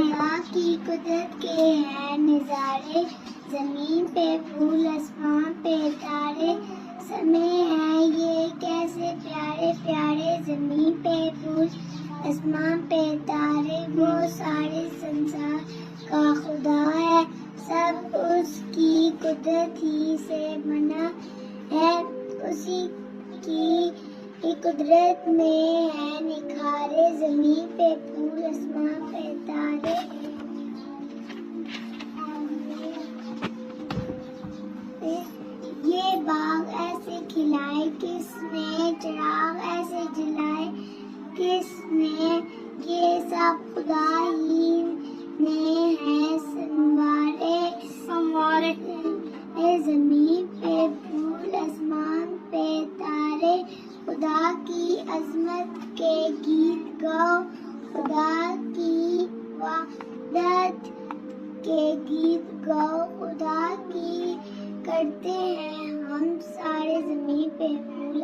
خدا کی قدرت کے ہیں نظارے، زمین پہ پھول آسمان پہ تارے، سمے ہیں یہ کیسے پیارے پیارے، زمین پہ پھول آسمان پہ تارے، وہ سارے سنسار کا خدا ہے، سب اس کی قدرت ہی سے بنا ہے، اسی کی قدرت میں ہے نکھارے، زمین پہ پھول آسمان پہ تارے۔ یہ باغ ایسے کھلائے کس نے، چراغ ایسے جلائے کس نے، یہ سب خدا ہی نے ہے سنوارے، زمین پہ پھول آسمان پہ تارے، خدا کی عظمت کے گیت گاؤ، خدا کی وحدت کے گیت گاؤ، خدا کی کرتے ہیں ہم سارے، زمین پہ پھول